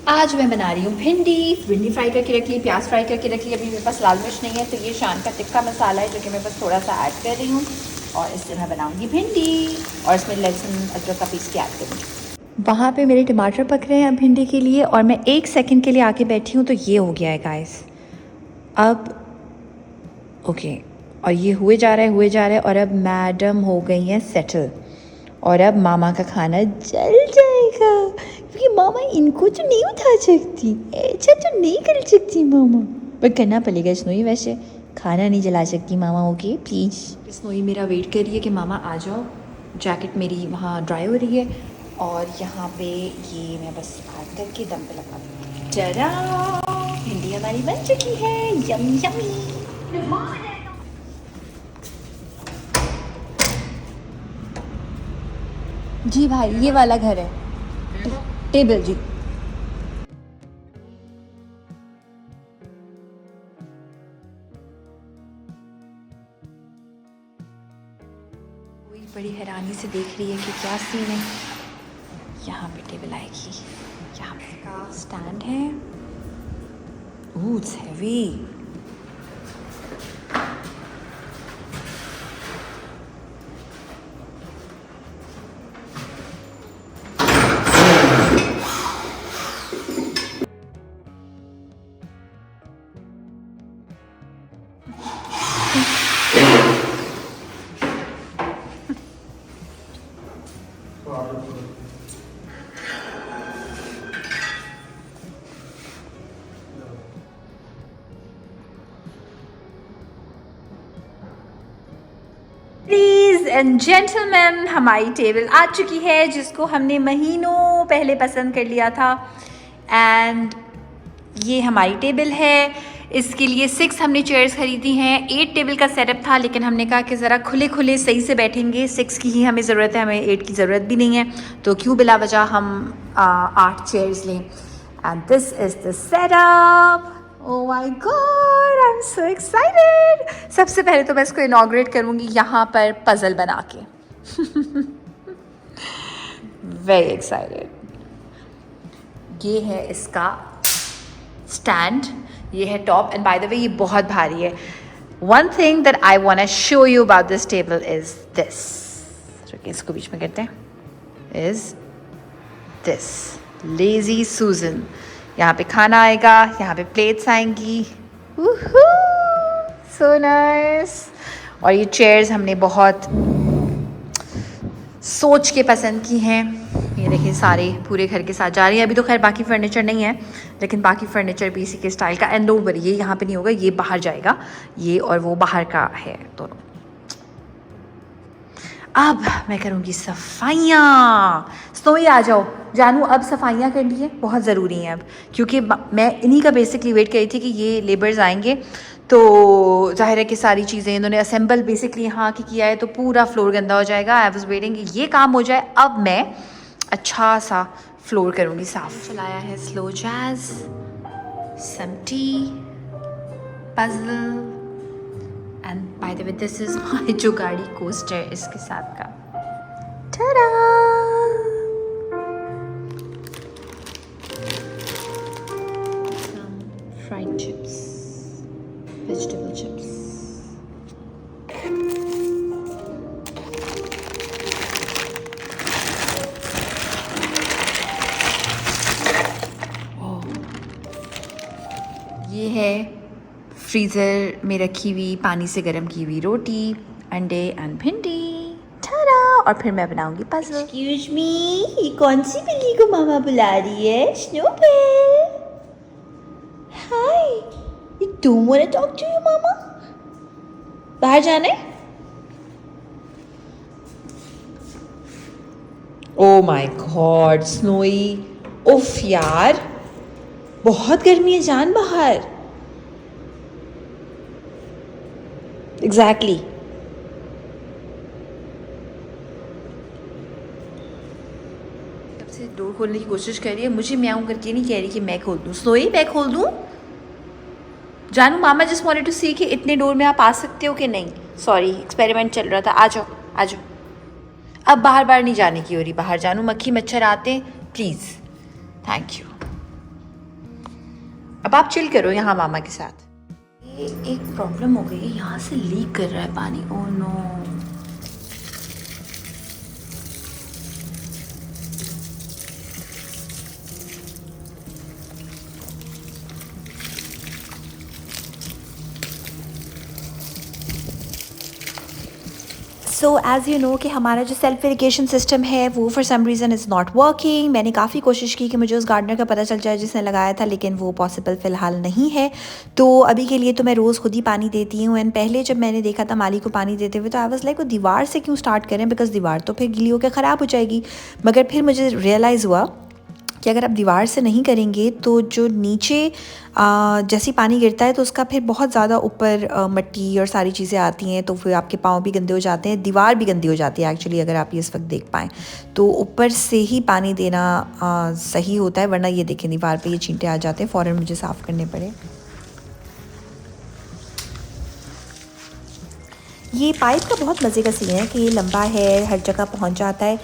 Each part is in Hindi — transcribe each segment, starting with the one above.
आज मैं बना रही हूँ भिंडी फ्राई करके रख ली, प्याज फ्राई करके रख ली। अभी मेरे पास लाल मिर्च नहीं है तो ये शान का टिक्का मसाला है जो कि मैं बस थोड़ा सा ऐड कर रही हूँ और इससे मैं बनाऊँगी भिंडी और इसमें लहसुन अदरक का पीस के ऐड करूँगी। वहाँ पे मेरे टमाटर पक रहे हैं भिंडी के लिए और मैं 1 सेकंड के लिए आके बैठी हूँ तो ये हो गया है गाइस। अब ओके, और ये हुए जा रहा है और अब मैडम हो गई हैं सेटल और अब मामा का खाना जल जाएगा क्योंकि मामा इनको तो नहीं उठा सकती, ऐसा तो नहीं कर सकती मामा, पर करना पड़ेगा स्नोई। वैसे खाना नहीं जला सकती मामा, ओके प्लीज़। स्नोई मेरा वेट कर रही है कि मामा आ जाओ, जैकेट मेरी वहाँ ड्राई हो रही है और यहाँ पे ये मैं बस ऐड करके दम पे लगा दूँगी। चला, भिंडी हमारी बन चुकी है, यमी यमी। जी भाई, ये वाला घर है, टेबल जी। कोई बड़ी हैरानी से देख रही है कि क्या सीन है। यहाँ पे टेबल आएगी, यहाँ पे का स्टैंड है। Oh it's heavy. Ladies and gentleman, हमारी टेबल आ चुकी है जिसको हमने महीनों पहले पसंद कर लिया था एंड ये हमारी टेबल है। इसके लिए 6 हमने चेयर्स खरीदी हैं। 8 टेबल का सेटअप था लेकिन हमने कहा कि ज़रा खुले खुले सही से बैठेंगे, 6 की ही हमें ज़रूरत है, हमें 8 की ज़रूरत भी नहीं है, तो क्यों बिला वजह हम 8 चेयर्स लें। And this is the setup. Oh my God, I am so excited. सबसे पहले तो मैं इसको इनॉग्रेट करूँगी यहाँ पर पज़ल बना के। Very excited. ये है इसका स्टैंड, ये है top and by the way ये बहुत भारी है। One thing that I want to show you about this table is this, इसको बीच में करते हैं, इज दिस लेजी सुजन। यहाँ पे खाना आएगा, यहाँ पे प्लेट्स आएंगी, सो नाइस। और ये चेयर्स हमने बहुत सोच के पसंद की हैं। ये देखिए सारे पूरे घर के साथ जा रही है। अभी तो खैर बाकी फर्नीचर नहीं है लेकिन बाकी फर्नीचर भी इसी के स्टाइल का। एंड डोंट वरी, ये यहाँ पे नहीं होगा, ये बाहर जाएगा, ये और वो बाहर का है दोनों। अब मैं करूँगी सफाइयाँ। स्नोई आ जाओ, जानू अब सफाइयाँ करनी है, बहुत ज़रूरी हैं अब, क्योंकि मैं इन्हीं का बेसिकली वेट कर रही थी कि ये लेबर्स आएंगे तो जाहिर है कि सारी चीज़ें इन्होंने असेंबल बेसिकली यहाँ की किया है तो पूरा फ्लोर गंदा हो जाएगा। आई वाज वेटिंग कि ये काम हो जाए, अब मैं अच्छा सा फ्लोर करूँगी साफ। चलाया है slow jazz, some tea, puzzle and by the way this is my जो गाड़ी कोस्टर इसके साथ का। Ta-da! Some fried chips, vegetable chips. ये है फ्रीज़र में रखी हुई पानी से गर्म की हुई रोटी, अंडे एंड भिंडी। ठाडा! और फिर मैं बनाऊंगी पज़ल। एक्सक्यूज मी, ये कौन सी बिल्ली को मामा बुला रही है? Snowbell, hi, you don't want to talk to you mama? बाहर जाना है? ओ माय गॉड स्नोई, उफ यार, बहुत गर्मी है जान बाहर। एग्जैक्टली तब से डोर खोलने की कोशिश कर रही है, मुझे म्याऊं करके नहीं कह रही कि मैं खोल दूं। स्नोई मैं खोल दूं? जानू मामा जस्ट वांटेड टू सी कि इतने डोर में आप आ सकते हो कि नहीं। सॉरी, एक्सपेरिमेंट चल रहा था। आ जाओ आ जाओ। अब बाहर बाहर नहीं जाने की हो रही, बाहर जानू मक्खी मच्छर आते हैं, प्लीज़, थैंक यू। अब आप चिल करो यहाँ मामा के साथ। ये एक प्रॉब्लम हो गई है, यहाँ से लीक कर रहा है पानी। Oh no. So as you know कि हमारा जो सेल्फ इरिगेशन सिस्टम है वो for some reason is not working. मैंने काफ़ी कोशिश की कि मुझे उस गार्डनर का पता चल जाए जिसने लगाया था, लेकिन वो पॉसिबल फ़िलहाल नहीं है। तो अभी के लिए तो मैं रोज़ खुद ही पानी देती हूँ। एंड पहले जब मैंने देखा था माली को पानी देते हुए तो आई वाज़ लाइक वो दीवार से क्यों स्टार्ट करें, बिकॉज़ दीवार तो फिर गीली होकर ख़राब हो जाएगी। मगर फिर मुझे रियलाइज़ हुआ कि अगर आप दीवार से नहीं करेंगे तो जो नीचे जैसे पानी गिरता है तो उसका फिर बहुत ज़्यादा ऊपर मिट्टी और सारी चीज़ें आती हैं, तो फिर आपके पाँव भी गंदे हो जाते हैं, दीवार भी गंदी हो जाती है एक्चुअली, अगर आप ये इस वक्त देख पाएँ तो ऊपर से ही पानी देना सही होता है। वरना ये देखें दीवार पे ये चींटे आ जाते हैं, फ़ौरन मुझे साफ़ करने पड़े। ये पाइप का बहुत मज़े का सीन है कि ये लंबा है, हर जगह पहुंच जाता है।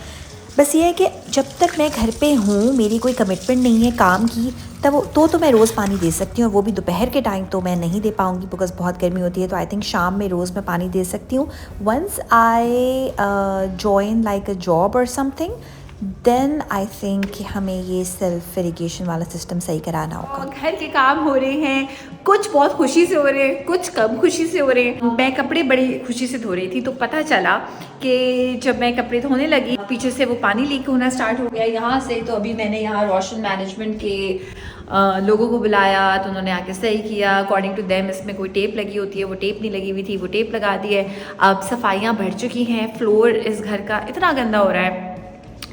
बस ये है कि जब तक मैं घर पे हूँ, मेरी कोई कमिटमेंट नहीं है काम की, तब तो मैं रोज़ पानी दे सकती हूँ। और वो भी दोपहर के टाइम तो मैं नहीं दे पाऊँगी बिकॉज़ बहुत गर्मी होती है। तो आई थिंक शाम में रोज़ मैं पानी दे सकती हूँ। Once I join like a job or something, then I think कि हमें ये सेल्फ इरिगेशन वाला सिस्टम सही कराना होगा। घर के काम हो रहे हैं, कुछ बहुत खुशी से हो रहे हैं, कुछ कम खुशी से हो रहे हैं। मैं कपड़े बड़ी खुशी से धो रही थी तो पता चला कि जब मैं कपड़े धोने लगी पीछे से वो पानी लीक होना स्टार्ट हो गया यहाँ से। तो अभी मैंने यहाँ रोशन मैनेजमेंट के लोगों को बुलाया तो उन्होंने आके सही किया। अकॉर्डिंग टू देम इसमें कोई टेप लगी होती है, वो टेप नहीं लगी हुई थी, वो टेप लगा दी है। अब सफाइयाँ बढ़ चुकी हैं। फ्लोर इस घर का इतना गंदा हो रहा है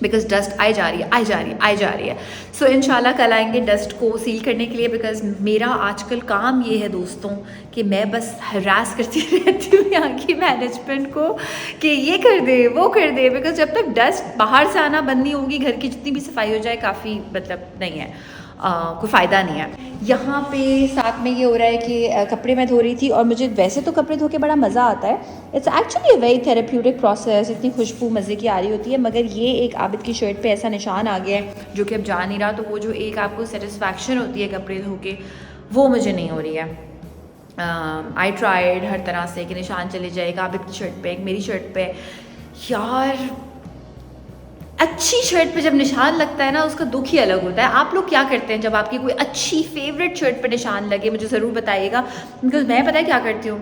बिकॉज डस्ट आई जा रही है। सो इंशाल्लाह कल आएंगे डस्ट को सील करने के लिए। बिकॉज मेरा आजकल काम ये है दोस्तों कि मैं बस हरास करती रहती हूँ यहाँ की मैनेजमेंट को कि ये कर दे वो कर दे। बिकॉज जब तक डस्ट बाहर से आना बंद नहीं होगी, घर की जितनी भी सफाई हो जाए काफ़ी मतलब नहीं है, कोई फ़ायदा नहीं है। यहाँ पे साथ में ये हो रहा है कि कपड़े मैं धो रही थी और मुझे वैसे तो कपड़े धो के बड़ा मज़ा आता है। It's actually a very therapeutic process, इतनी खुशबू मज़े की आ रही होती है। मगर ये एक आबिद की शर्ट पे ऐसा निशान आ गया है जो कि अब जा नहीं रहा। तो वो जो एक आपको सेटिस्फैक्शन होती है कपड़े धो के, वो मुझे नहीं हो रही है। आई ट्राइड हर तरह से कि निशान चले जाएगा आबिद की शर्ट पे, एक मेरी शर्ट पे। यार अच्छी शर्ट पे जब निशान लगता है ना उसका दुख ही अलग होता है। आप लोग क्या करते हैं जब आपकी कोई अच्छी फेवरेट शर्ट पे निशान लगे, मुझे ज़रूर बताइएगा। बिकॉज मैं पता है क्या करती हूँ,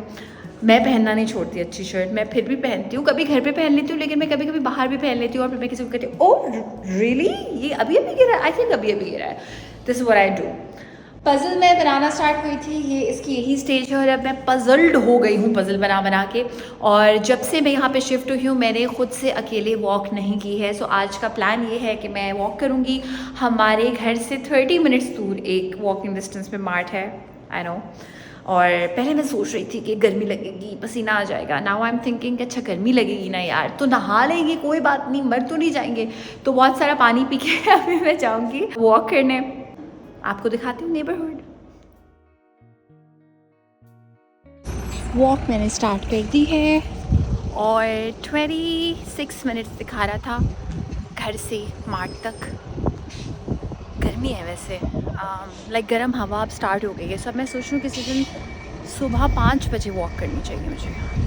मैं पहनना नहीं छोड़ती अच्छी शर्ट। मैं फिर भी पहनती हूँ, कभी घर पे पहन लेती हूँ, लेकिन मैं कभी कभी बाहर भी पहन लेती हूँ। और फिर मैं किसी को कहती हूँ ओह रियली ये अभी अभी गिरा है, आई थिंक अभी अभी गिरा है। This is what I do. Puzzle मैं बनाना स्टार्ट हुई थी, ये इसकी यही स्टेज है और अब मैं पज़ल्ड हो गई हूँ पज़ल बना बना के। और जब से मैं यहाँ पे शिफ्ट हुई हूँ मैंने ख़ुद से अकेले वॉक नहीं की है। सो आज का प्लान ये है कि मैं वॉक करूँगी। हमारे घर से 30 मिनट्स दूर एक वॉकिंग डिस्टेंस पे मार्ट है, आई नो। और पहले मैं सोच रही थी कि गर्मी लगेगी, पसीना आ जाएगा। नाउ आई एम थिंकिंग अच्छा गर्मी लगेगी ना यार तो नहा लेंगे, कोई बात नहीं, मर तो नहीं जाएंगे। तो बहुत सारा पानी पी के अभी मैं जाऊँगी वॉक करने। आपको दिखाती हूँ नेबरहुड। वॉक मैंने स्टार्ट कर दी है और 26 मिनट्स दिखा रहा था घर से मार्ट तक। गर्मी है वैसे, लाइक गर्म हवा अब स्टार्ट हो गई है। सब मैं सोच रही हूँ किसी दिन सुबह 5 बजे वॉक करनी चाहिए मुझे।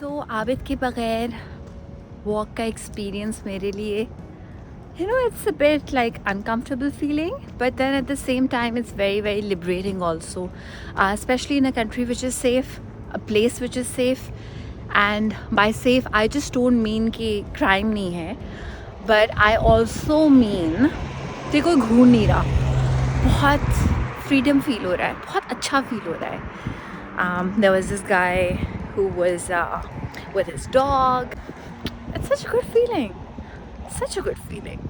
सो आबिद के बग़ैर वॉक का एक्सपीरियंस मेरे लिए it's a bit like uncomfortable feeling, but then at the same time it's very very liberating also, especially in a country which is safe, a place which is safe. And by safe I just don't mean कि crime नहीं है, but I also mean कि कोई घूर नहीं रहा, बहुत freedom feel हो रहा है, बहुत अच्छा feel हो रहा है। There was this guy who was with his dog. It's such a good feeling, such a good feeling.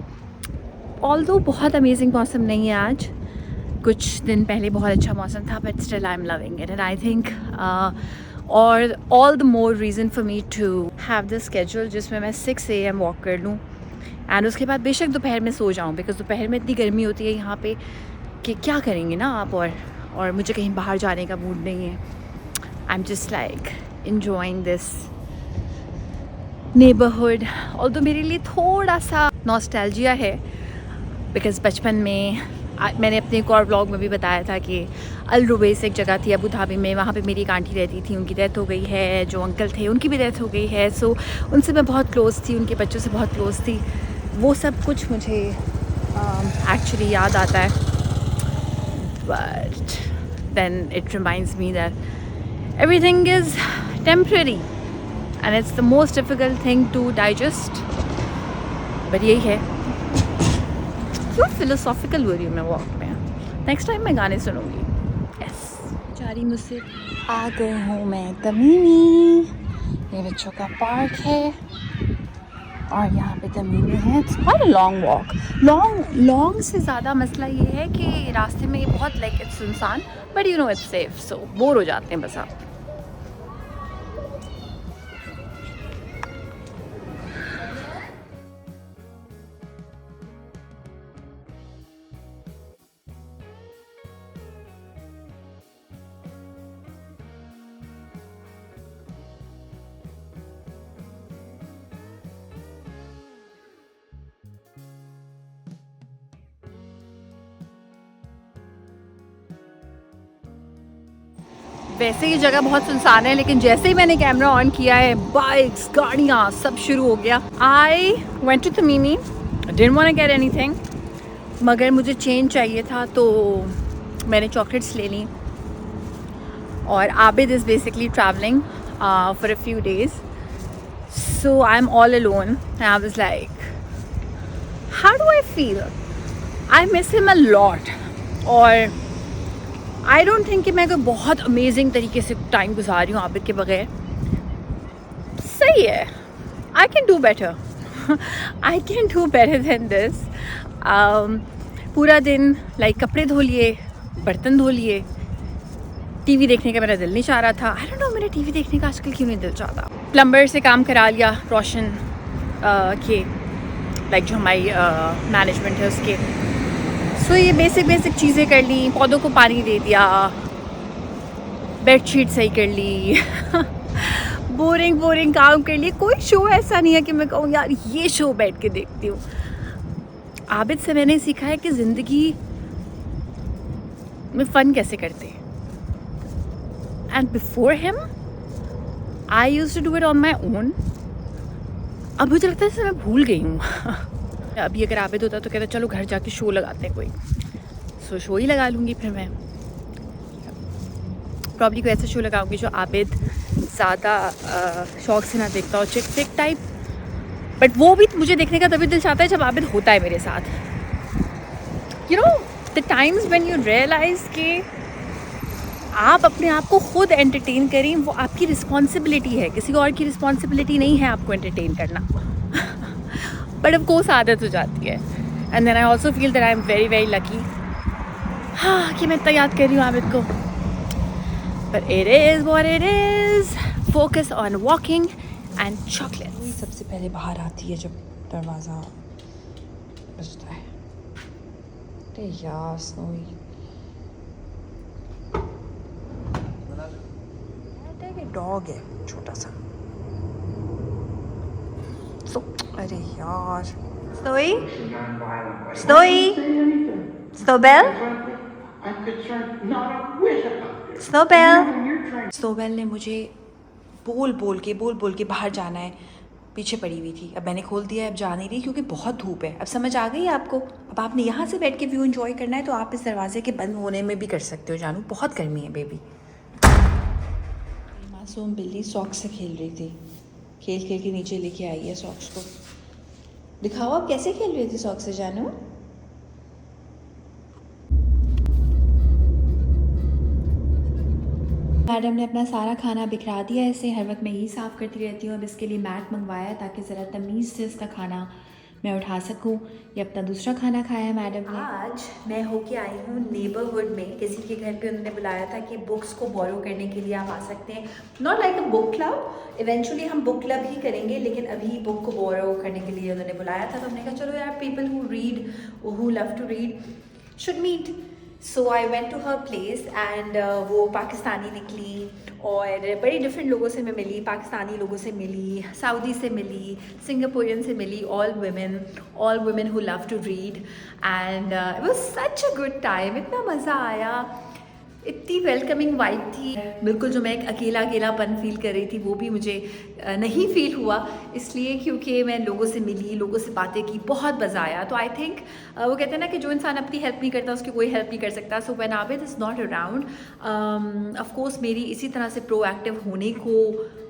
Although बहुत अमेजिंग मौसम नहीं है आज, कुछ दिन पहले बहुत अच्छा मौसम था, but still I'm loving it and I think और all the more reason for me to have this schedule जिसमें मैं 6 AM वॉक कर लूँ एंड उसके बाद बेशक दोपहर में सो जाऊँ, बिकॉज दोपहर में इतनी गर्मी होती है यहाँ पे कि क्या करेंगे ना आप। और मुझे कहीं बाहर जाने का मूड नहीं है। I am just like enjoying this neighborhood, although मेरे लिए थोड़ा सा नॉस्टैल्जिया है, बिकॉज़ बचपन में मैंने अपने एक और व्लॉग में भी बताया था कि अल रुबैस एक जगह थी अबू धाबी में, वहाँ पे मेरी एक आंटी रहती थी, उनकी डेथ हो गई है। जो अंकल थे उनकी भी डेथ हो गई है। सो उनसे मैं बहुत क्लोज़ थी, उनके बच्चों से बहुत क्लोज़ थी। वो सब कुछ मुझे एक्चुअली याद आता है, but then it reminds me that everything is temporary and it's the most difficult thing to digest. But यही है। क्यों फिलोसॉफिकल हो रही हूँ मैं वॉक में? नेक्स्ट टाइम मैं गाने सुनूंगी। यस, बेचारी मुझसे आ गए हूँ मैं तमीमी। ये बच्चों का पार्क है और यहाँ पे तमीमी है। It's quite a long walk. Long से ज़्यादा मसला ये है कि रास्ते में ये बहुत लाइक इट्स सुनसान, but you know it's safe. So bore हो जाते हैं बस आप। वैसे ये जगह बहुत सुनसान है, लेकिन जैसे ही मैंने कैमरा ऑन किया है बाइक्स, गाड़ियाँ सब शुरू हो गया। I went to Tamimi, didn't want to get anything, मगर मुझे चेंज चाहिए था तो मैंने चॉकलेट्स ले ली। और Abid is basically travelling for a few days, so I am all alone and I was like how do I feel? I miss him a lot. और आई डोंट थिंक कि मैं कोई बहुत अमेजिंग तरीके से टाइम गुजार रही हूँ आबिद के बगैर। सही है, I can do better. I can do better than this. पूरा दिन लाइक कपड़े धो लिए, बर्तन धो लिए, टीवी देखने का मेरा दिल नहीं चाह रहा था। आई डोंट नो मेरा टीवी देखने का आजकल क्यों नहीं दिल चाहता। प्लम्बर से काम करा लिया, रोशन के लाइक जो हमारी मैनेजमेंट है उसके। सो ये बेसिक चीज़ें कर ली, पौधों को पानी दे दिया, बेडशीट सही कर ली। बोरिंग काम कर लिए। कोई शो ऐसा नहीं है कि मैं कहूँ यार ये शो बैठ के देखती हूँ। आबिद से मैंने सीखा है कि ज़िंदगी में फ़न कैसे करते हैं। And before him I used to do it on my own. अब मुझे लगता है मैं भूल गई हूँ। अभी अगर आबिद होता तो कहता चलो घर जाके शो लगाते हैं कोई। सो शो ही लगा लूँगी फिर मैं। प्रॉब्ली कोई ऐसा शो लगाऊंगी जो आबिद ज़्यादा शौक से ना देखता हो, चिक चिक टाइप। बट वो भी मुझे देखने का तभी दिल चाहता है जब आबिद होता है मेरे साथ। You know the times when you realise कि आप अपने आप को खुद एंटरटेन करें, वो आपकी रिस्पॉन्सिबिलिटी है, किसी और की रिस्पॉन्सिबिलिटी नहीं है आपको एंटरटेन करना। बट ऑफ कोर्स आदत हो जाती है। And then I also feel that I am very very lucky हाँ कि मैं इतना याद कर रही हूँ आबिद को। But it is what it is. Focus on walking and chocolate. सबसे पहले बाहर आती है जब दरवाज़ा बजता है। अरे यार स्नोई, डॉग है छोटा सा। अरे यार स्नोई, स्नोबेल, स्नोबेल ने मुझे बोल बोल के बाहर जाना है, पीछे पड़ी हुई थी। अब मैंने खोल दिया है, अब जा नहीं रही क्योंकि बहुत धूप है। अब समझ आ गई आपको। अब आपने यहाँ से बैठ के व्यू एंजॉय करना है तो आप इस दरवाजे के बंद होने में भी कर सकते हो। जानू बहुत गर्मी है बेबी। मासूम बिल्ली सॉक्स से खेल रही थी, खेल के नीचे लेके आई है सॉक्स को। दिखाओ आप कैसे खेल रही थी सॉक्स से जानू। मैडम ने अपना सारा खाना बिखरा दिया। इसे हर वक्त मैं ही साफ़ करती रहती हूँ। अब इसके लिए मैट मंगवाया ताकि ज़रा तमीज़ से इसका खाना मैं उठा सकूं। ये अपना दूसरा खाना खाया मैडम ने। आज मैं होके आई हूँ नेबरहुड में, किसी के घर पे उन्होंने बुलाया था कि बुक्स को बोरो करने के लिए आप आ सकते हैं। Not like a book club, eventually हम बुक क्लब ही करेंगे, लेकिन अभी बुक को बोरो करने के लिए उन्होंने बुलाया था। तो हमने कहा चलो यार, people who read, who love to read should meet. So I went to her place and वो पाकिस्तानी निकली और बड़े डिफरेंट लोगों से मैं मिली। पाकिस्तानी लोगों से मिली, सऊदी से मिली, सिंगापुरियन से मिली, all women who love to read and it was such a good time. इतना मज़ा आया, इतनी वेलकमिंग वाइब थी। बिल्कुल जो मैं एक अकेलापन फील कर रही थी वो भी मुझे नहीं फील हुआ, इसलिए क्योंकि मैं लोगों से मिली, लोगों से बातें की, बहुत मज़ा आया। तो आई थिंक वो कहते हैं ना कि जो इंसान अपनी हेल्प नहीं करता उसकी कोई हेल्प नहीं कर सकता। So when Abid is not around, of course मेरी इसी तरह से प्रोएक्टिव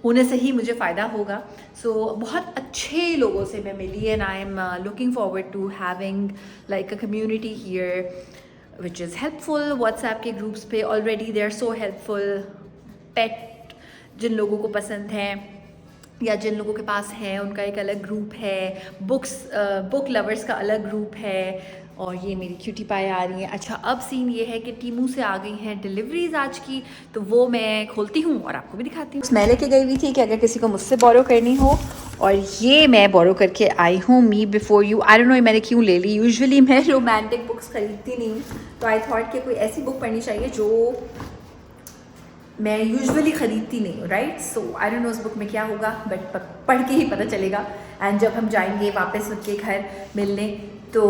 होने से ही मुझे फ़ायदा होगा। सो बहुत अच्छे लोगों से मैं मिली and I am looking forward to having like a community here which is helpful. WhatsApp के ग्रुप्स पे already they are so helpful. Pet जिन लोगों को पसंद है या जिन लोगों के पास है उनका एक अलग ग्रुप है, बुक लवर्स का अलग ग्रुप है। और ये मेरी क्यूटी पाई आ रही है। अच्छा, अब सीन ये है कि टीमू से आ गई हैं डिलीवरीज आज की, तो वो मैं खोलती हूँ और आपको भी दिखाती हूँ। मैं लेके गई हुई थी कि अगर किसी को मुझसे बोरो करनी हो, और ये मैं बोरो करके आई हूँ मी before you. I don't know मैंने क्यों ले ली, यूजुअली मैं रोमांटिक बुक्स खरीदती नहीं हूँ, तो आई थॉट कि कोई ऐसी बुक पढ़नी चाहिए जो मैं यूजुअली ख़रीदती नहीं हूँ, right. So I don't know उस बुक में क्या होगा, बट पढ़ के ही पता चलेगा। एंड जब हम जाएंगे वापस उनके घर मिलने तो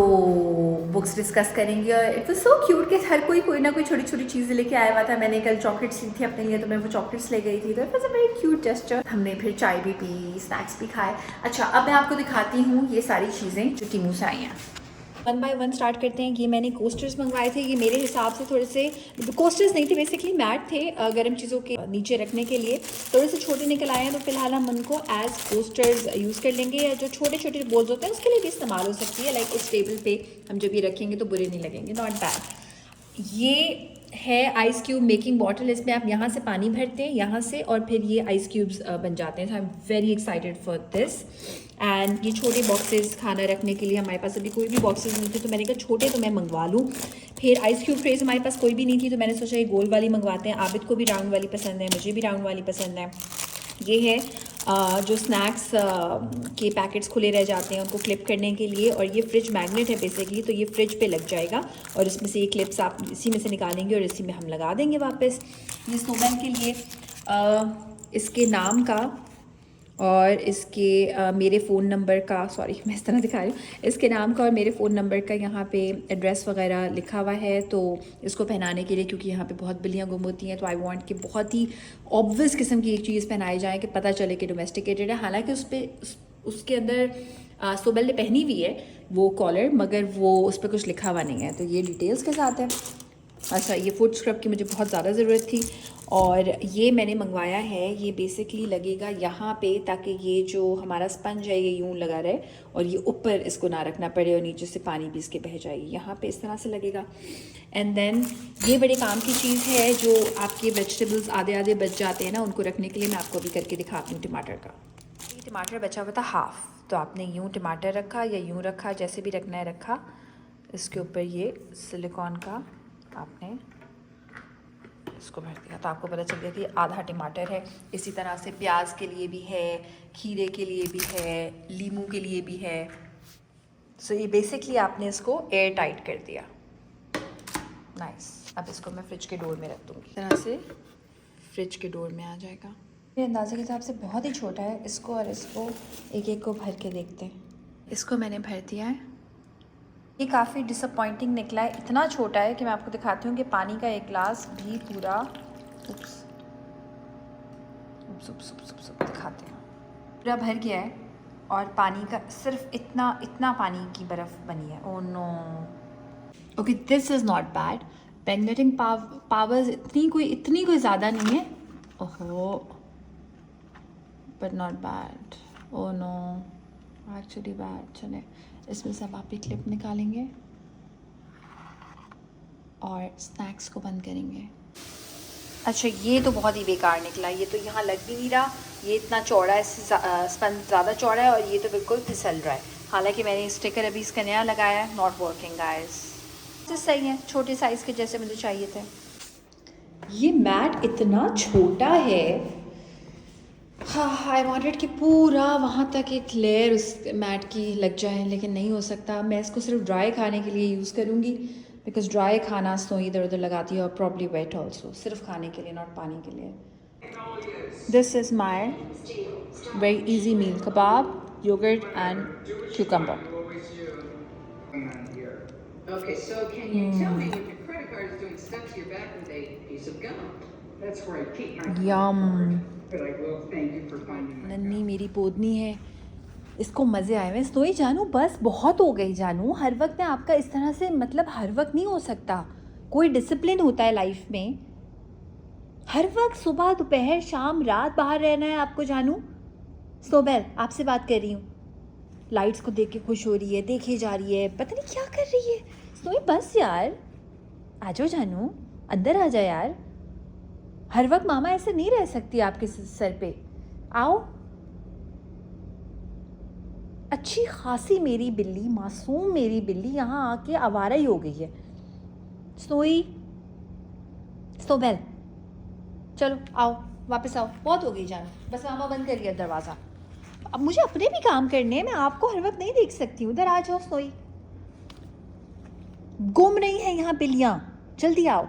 बुक्स डिस्कस करेंगे। और इट वाज सो क्यूट कि हर कोई ना कोई छोटी छोटी चीज़ें लेके आया हुआ था। मैंने कल चॉकलेट्स ली थी अपने लिए, तो मैं वो चॉकलेट्स ले गई थी, तो it was a very cute gesture. हमने फिर चाय भी पी, स्नैक्स भी खाए। अच्छा, अब मैं आपको दिखाती हूँ ये सारी चीज़ें जो टीमू से आई हैं। वन बाय वन स्टार्ट करते हैं। ये मैंने कोस्टर्स मंगवाए थे। ये मेरे हिसाब से थोड़े से कोस्टर्स नहीं थे, बेसिकली मैट थे गर्म चीज़ों के नीचे रखने के लिए। थोड़े से छोटे निकल आए हैं, तो फिलहाल हम उनको एज कोस्टर्स यूज़ कर लेंगे। या जो छोटे छोटे बोल्स होते हैं उसके लिए भी इस्तेमाल हो सकती है। लाइक इस टेबल पे हम जब ये रखेंगे तो बुरे नहीं लगेंगे, नॉट बैड। ये है आइस क्यूब मेकिंग बॉटल। इसमें आप यहाँ से पानी भरते हैं, यहाँ से, और फिर ये आइस क्यूब्स बन जाते हैं। So I am very excited for this. And ये छोटे बॉक्सेस खाना रखने के लिए, हमारे पास अभी कोई भी बॉक्सेस नहीं थे, तो मैंने कहा छोटे तो मैं मंगवा लूँ। फिर आइस क्यूब ट्रेज हमारे पास कोई भी नहीं थी, तो मैंने सोचा ये गोल वाली मंगवाते हैं। आबिद को भी राउंड वाली पसंद है, मुझे भी राउंड वाली पसंद है। ये है जो स्नैक्स के पैकेट्स खुले रह जाते हैं उनको क्लिप करने के लिए, और ये फ्रिज मैग्नेट है बेसिकली, तो ये फ्रिज पे लग जाएगा और इसमें से ये क्लिप्स आप इसी में से निकालेंगे और इसी में हम लगा देंगे वापस। ये स्नोमैन के लिए इसके नाम का और इसके मेरे फ़ोन नंबर का, सॉरी मैं इस तरह दिखा रही हूँ, इसके नाम का और मेरे फ़ोन नंबर का यहाँ पे एड्रेस वगैरह लिखा हुआ है। तो इसको पहनाने के लिए, क्योंकि यहाँ पे बहुत बिल्लियाँ गुम होती हैं, तो आई वांट कि बहुत ही ऑब्वियस किस्म की एक चीज़ पहनाई जाए कि पता चले कि डोमेस्टिकेटेड है। हालांकि उसके अंदर सोबेल ने पहनी हुई है वो कॉलर, मगर वो उस पर कुछ लिखा हुआ नहीं है, तो ये डिटेल्स के साथ है। अच्छा, ये फुट स्क्रब की मुझे बहुत ज़्यादा ज़रूरत थी, और ये मैंने मंगवाया है। ये बेसिकली लगेगा यहाँ पे, ताकि ये जो हमारा स्पंज है ये यूँ लगा रहे और ये ऊपर इसको ना रखना पड़े और नीचे से पानी भी इसके बह जाएगी। यहाँ पे इस तरह से लगेगा। एंड देन ये बड़े काम की चीज़ है, जो आपके वेजिटेबल्स आधे आधे बच जाते हैं ना, उनको रखने के लिए मैं आपको अभी करके दिखाती हूँ। टमाटर का, ये टमाटर बचा हुआ था हाफ़, तो आपने यूँ टमाटर रखा या यूँ रखा, जैसे भी रखना है रखा। इसके ऊपर ये सिलिकॉन का आपने इसको भर दिया, तो आपको पता चल गया कि आधा टमाटर है। इसी तरह से प्याज के लिए भी है, खीरे के लिए भी है, लीमू के लिए भी है। सो ये बेसिकली आपने इसको एयर टाइट कर दिया। नाइस। अब इसको मैं फ्रिज के डोर में रख दूँगी, इस तरह से फ्रिज के डोर में आ जाएगा। मेरे अंदाजे के हिसाब से बहुत ही छोटा है। इसको और इसको एक एक को भर के देखते हैं। इसको मैंने भर दिया है। ये काफ़ी डिसअपॉइंटिंग निकला है, इतना छोटा है कि मैं आपको दिखाती हूँ कि पानी का एक गिलास भी पूरा दिखाते हैं, पूरा भर गया है और पानी का सिर्फ इतना पानी की बर्फ़ बनी है। Oh no. Okay, this is not bad. Magnetic powers इतनी कोई ज़्यादा नहीं है। ओहो, but not bad. Oh no, actually bad. चले, इसमें से अब आप एक क्लिप निकालेंगे और स्नैक्स को बंद करेंगे। अच्छा, ये तो बहुत ही बेकार निकला। ये तो यहाँ लग भी नहीं रहा, ये इतना चौड़ा है, स्पंज ज़्यादा चौड़ा है और ये तो बिल्कुल फिसल रहा है। हालांकि मैंने स्टिकर अभी इसका नया लगाया है, नॉट वर्किंग गाइस। सही है, छोटे साइज़ के जैसे मुझे चाहिए थे। ये मैट इतना छोटा है, हाँ आई वांटेड कि पूरा वहाँ तक एक लेयर उस मैट की लग जाए, लेकिन नहीं हो सकता। मैं इसको सिर्फ ड्राई खाने के लिए यूज़ करूँगी, बिकॉज ड्राई खाना तो इधर उधर लगाती है, और प्रॉब्ली वेट ऑल्सो, सिर्फ खाने के लिए, नॉट पानी के लिए। This is my very easy meal, kebab, yogurt and cucumber. Okay, so can you tell me when your credit card is doing stuck to your back with a piece of gum? That's where I keep my credit Yum. card. But I will thank you for finding my नन्नी gum. मेरी पोदनी है, इसको मज़े आए हुए। सोई जानू, बस बहुत हो गई जानू। हर वक्त में आपका इस तरह से, मतलब हर वक्त नहीं हो सकता। कोई डिसिप्लिन होता है लाइफ में। हर वक्त सुबह दोपहर शाम रात बाहर रहना है आपको जानू। सोबेल, आपसे बात कर रही हूँ। लाइट्स को देख के खुश हो रही है, देखे जा रही है, पता नहीं क्या कर रही है। सोई बस यार, आ जाओ जानू, अंदर आ जा यार। हर वक्त मामा ऐसे नहीं रह सकती आपके सर पे। आओ। अच्छी खासी मेरी बिल्ली, मासूम मेरी बिल्ली यहाँ आके आवारा ही हो गई है। सोई, सोबेल, चलो आओ, वापस आओ, बहुत हो गई जानू। बस मामा बंद करिए दरवाज़ा। अब मुझे अपने भी काम करने हैं, मैं आपको हर वक्त नहीं देख सकती हूँ। इधर आ जाओ सोई। गुम रही हैं यहाँ बिल्लियाँ, जल्दी आओ।